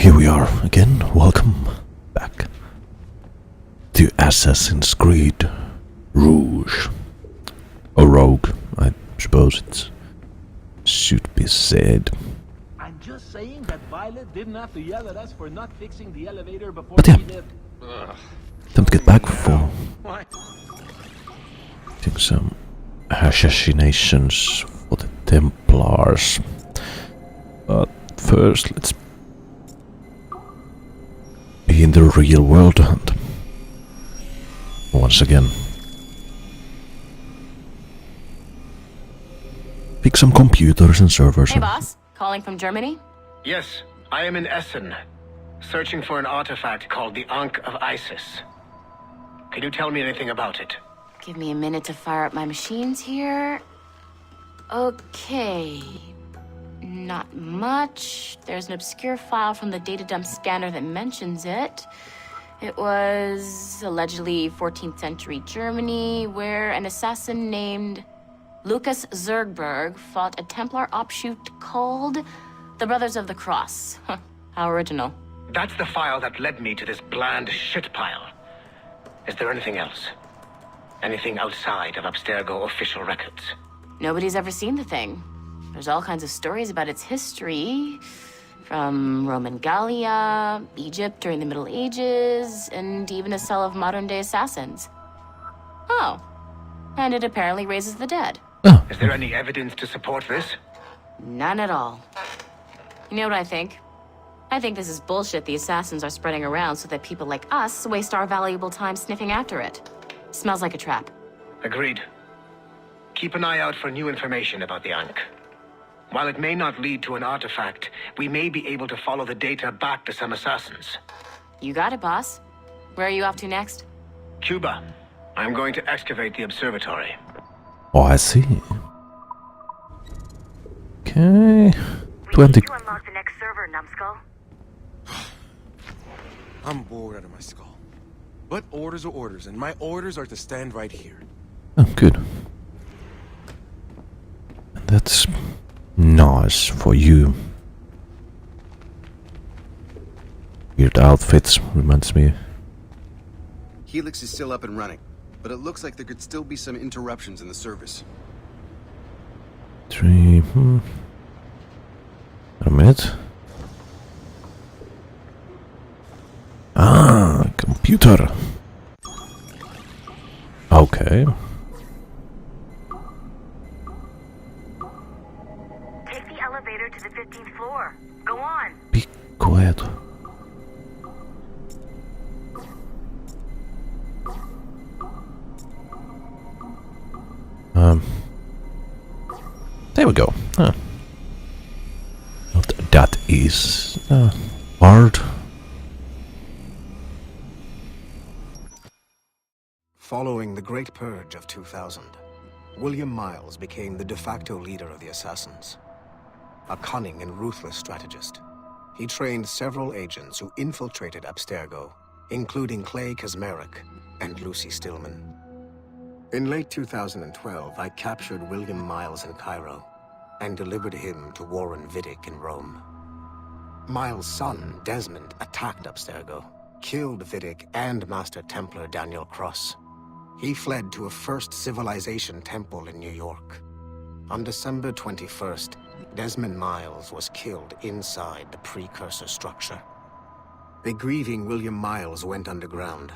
here we are again. Welcome back to Assassin's Creed Rouge. Or Rogue, I suppose it should be said. I'm just saying that Violet didn't have to yell at us for not fixing the elevator before But yeah, we did. time to get back for What? doing some assassinations for the Templars. But first, let's be in the real world and once again pick some computers and servers. Hey, boss. Calling from Germany? Yes, I am in Essen, searching for an artifact called the Ankh of Isis. Can you tell me anything about it? Give me a minute to fire up my machines here. Okay. Not much. There's an obscure file from the data dump scanner that mentions it. It was allegedly 14th century Germany, where an assassin named Lucas Zergberg fought a Templar offshoot called the Brothers of the Cross. Huh, how original. That's the file that led me to this bland shit pile. Is there anything else? Anything outside of Abstergo official records? Nobody's ever seen the thing. There's all kinds of stories about its history, from Roman Gallia, Egypt during the Middle Ages, and even a cell of modern-day assassins. Oh, and it apparently raises the dead. Oh, Is there any evidence to support this? None at all. You know what I think? I think this is bullshit the assassins are spreading around so that people like us waste our valuable time sniffing after it. Smells like a trap. Agreed. Keep an eye out for new information about the Ankh. While it may not lead to an artifact, we may be able to follow the data back to some assassins. You got it, boss. Where are you off to next? Cuba. I'm going to excavate the observatory. oh, I see. Okay, We 20. need to unlock the next server, Numbskull. I'm bored out of my skull. But orders are orders, and my orders are to stand right here. Oh, good. And that's nice for you. Weird outfits reminds me. Helix is still up and running, but it looks like there could still be some interruptions in the service. 3. Wait a minute. Ah, computer. Okay. Take the elevator to the 15th floor. Go on. Be quiet. There we go. Huh. That is hard. Following the Great Purge of 2000, William Miles became the de facto leader of the Assassins. A cunning and ruthless strategist, he trained several agents who infiltrated Abstergo, including Clay Kazmarek and Lucy Stillman. In late 2012, I captured William Miles in Cairo and delivered him to Warren Vidic in Rome. Miles' son, Desmond, attacked Abstergo, killed Vidic and Master Templar Daniel Cross. He fled to a First Civilization temple in New York. On December 21st, Desmond Miles was killed inside the precursor structure. The grieving William Miles went underground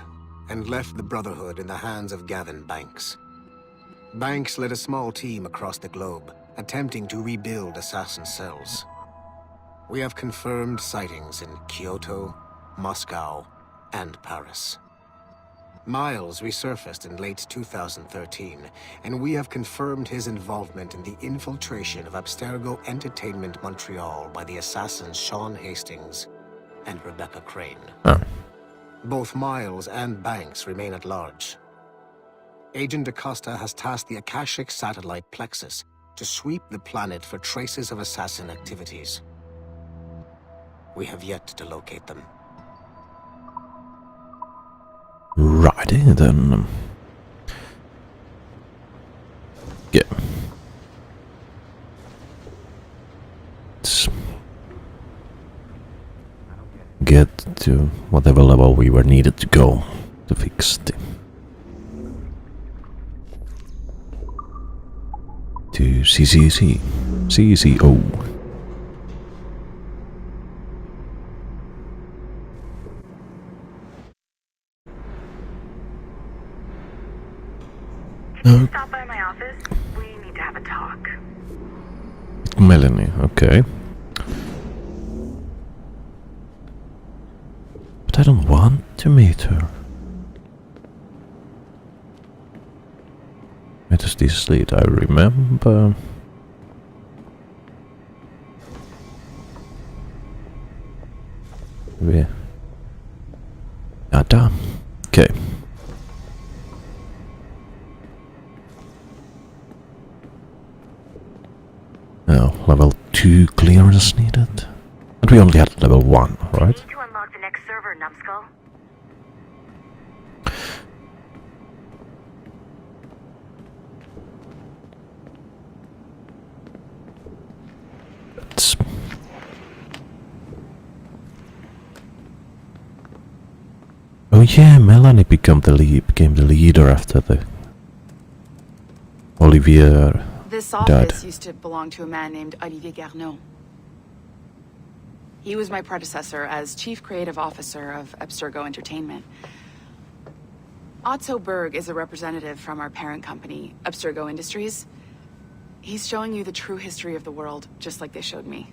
and left the Brotherhood in the hands of Gavin Banks. Banks led a small team across the globe, attempting to rebuild assassin cells. We have confirmed sightings in Kyoto, Moscow, and Paris. Miles resurfaced in late 2013, and we have confirmed his involvement in the infiltration of Abstergo Entertainment Montreal by the assassins Sean Hastings and Rebecca Crane. Oh. Both Miles and Banks remain at large. Agent Acosta has tasked the Akashic satellite Plexus to sweep the planet for traces of assassin activities. We have yet to locate them. Righty then. Yeah. get to whatever level we were needed to go to fix the... to CCO. Can you stop by my office? We need to have a talk. Melanie, okay. But I don't want to meet her. Where does this lead? I remember. Where? Nada. Okay. Now, level 2 clearance needed. But we only had level 1, We right? need to unlock the next server, Numbskull. It's... Oh yeah, Melanie became the leader after the Olivier This died. office used to belong to a man named Olivier Garneau. He was my predecessor as Chief Creative Officer of Abstergo Entertainment. Otto Berg is a representative from our parent company, Abstergo Industries. He's showing you the true history of the world, just like they showed me.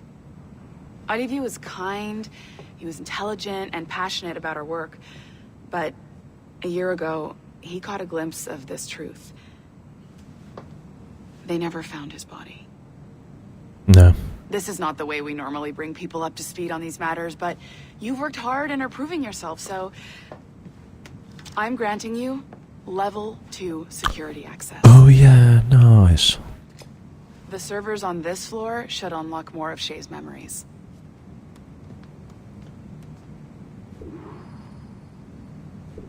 Olivier was kind, he was intelligent and passionate about our work, but a year ago, he caught a glimpse of this truth. They never found his body. No. This is not the way we normally bring people up to speed on these matters, but you've worked hard and are proving yourself, so I'm granting you level 2 security access. Oh yeah, nice. The servers on this floor should unlock more of Shay's memories.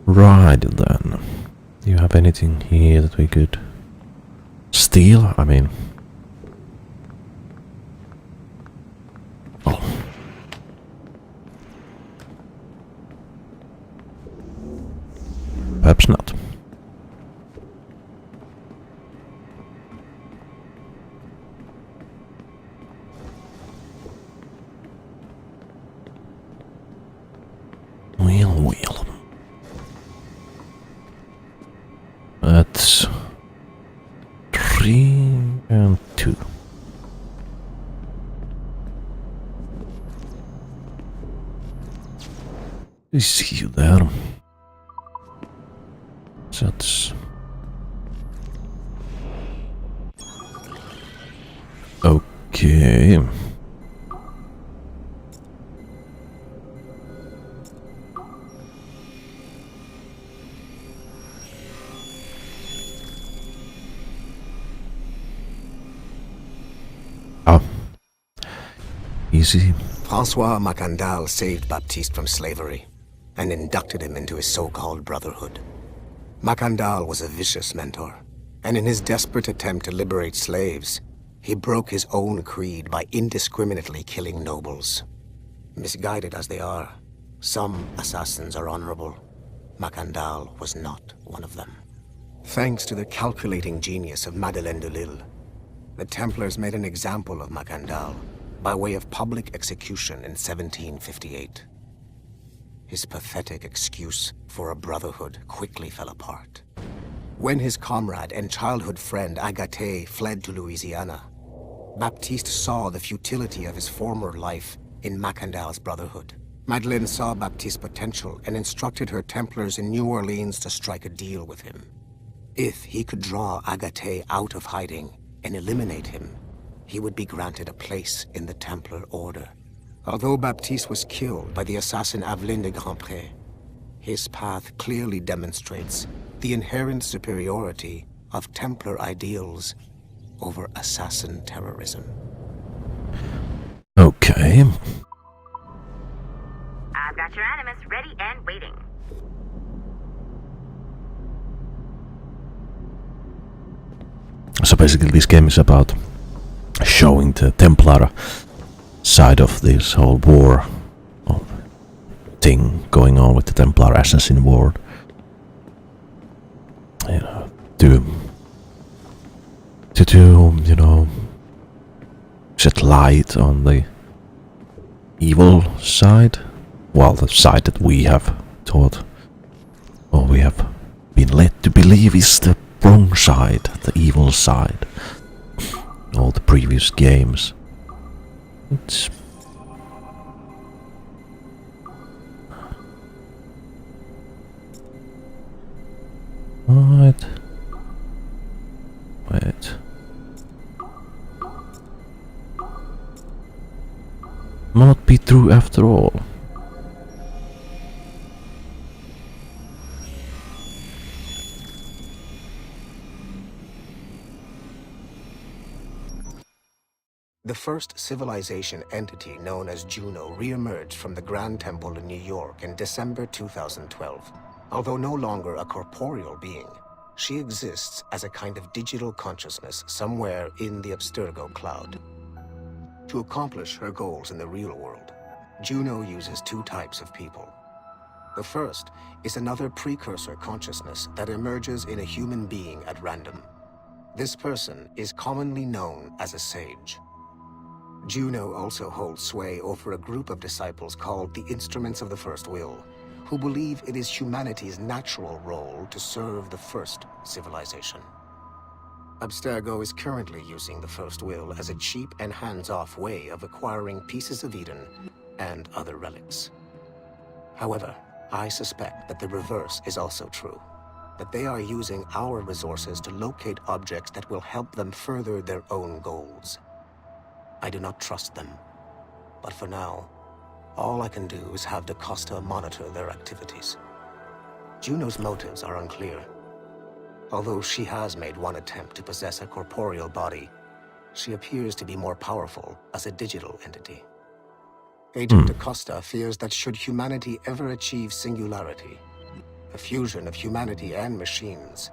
Right then. Do you have anything here that we could steal? I mean... Oh. Perhaps not. Well. That's 3 and 2. I see you there. That's okay. Easy. Francois Macandal saved Baptiste from slavery and inducted him into his so-called brotherhood. Macandal was a vicious mentor, and in his desperate attempt to liberate slaves, he broke his own creed by indiscriminately killing nobles. Misguided as they are, some assassins are honorable. Macandal was not one of them. Thanks to the calculating genius of Madeleine de Lille, the Templars made an example of Macandal by way of public execution in 1758. His pathetic excuse for a brotherhood quickly fell apart. When his comrade and childhood friend Agathe fled to Louisiana, Baptiste saw the futility of his former life in Macandal's brotherhood. Madeleine saw Baptiste's potential and instructed her Templars in New Orleans to strike a deal with him. If he could draw Agathe out of hiding and eliminate him, he would be granted a place in the Templar Order. Although Baptiste was killed by the assassin Aveline de Grandpré, his path clearly demonstrates the inherent superiority of Templar ideals over assassin terrorism. Okay. I've got your Animus ready and waiting. So basically this game is about showing the Templar side of this whole war. thing going on with the Templar Assassin War. You know, to you know, shed light on the evil side. Well, the side that we have taught, or we have been led to believe is the wrong side, the evil side. All the previous games. It's right. Wait. Might not be true after all. The first civilization entity known as Juno re-emerged from the Grand Temple in New York in December 2012. Although no longer a corporeal being, she exists as a kind of digital consciousness somewhere in the Abstergo cloud. To accomplish her goals in the real world, Juno uses two types of people. The first is another precursor consciousness that emerges in a human being at random. This person is commonly known as a sage. Juno also holds sway over a group of disciples called the Instruments of the First Will, who believe it is humanity's natural role to serve the first civilization. Abstergo is currently using the First Will as a cheap and hands-off way of acquiring pieces of Eden and other relics. However, I suspect that the reverse is also true, that they are using our resources to locate objects that will help them further their own goals. I do not trust them, but for now, all I can do is have DaCosta monitor their activities. Juno's motives are unclear. Although she has made one attempt to possess a corporeal body, she appears to be more powerful as a digital entity. Agent DaCosta fears that should humanity ever achieve singularity, a fusion of humanity and machines,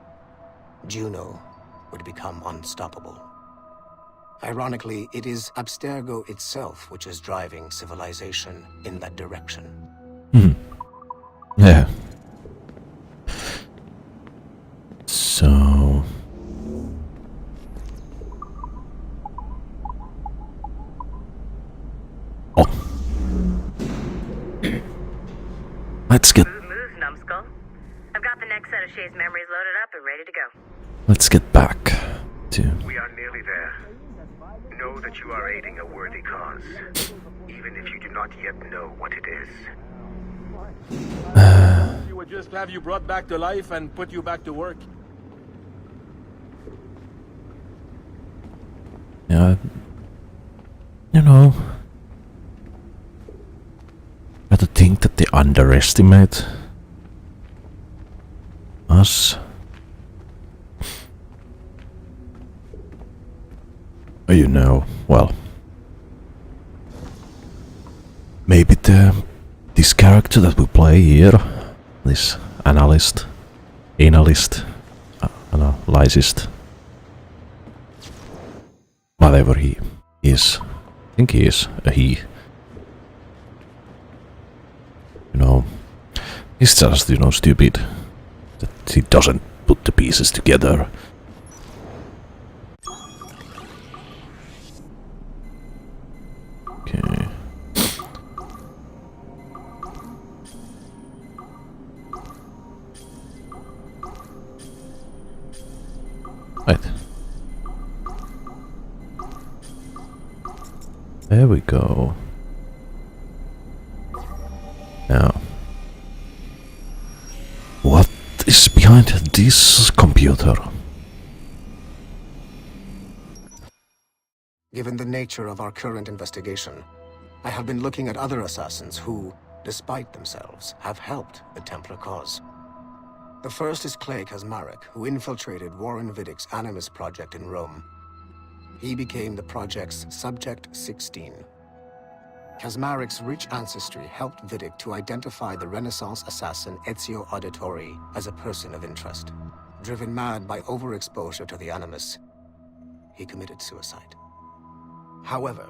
Juno would become unstoppable. Ironically, it is Abstergo itself which is driving civilization in that direction. Yeah. So... Oh. Let's get... Smooth moves, numbskull. I've got the next set of Shay's memories loaded up and ready to go. Let's get back to... We are nearly there. Know that you are aiding a worthy cause, even if you do not yet know what it is. She would just have you brought back to life and put you back to work. Yeah, you know, I to think that they underestimate us. You know, well, maybe this character that we play here, this analyst, analyzist, whatever he is, I think he is a he. You know, he's just, you know, stupid that he doesn't put the pieces together. Okay. Right. There we go. Now, what is behind this computer? Given the nature of our current investigation, I have been looking at other assassins who, despite themselves, have helped the Templar cause. The first is Clay Kaczmarek, who infiltrated Warren Viddick's Animus project in Rome. He became the project's Subject 16. Kaczmarek's rich ancestry helped Viddick to identify the Renaissance assassin Ezio Auditore as a person of interest. Driven mad by overexposure to the Animus, he committed suicide. However,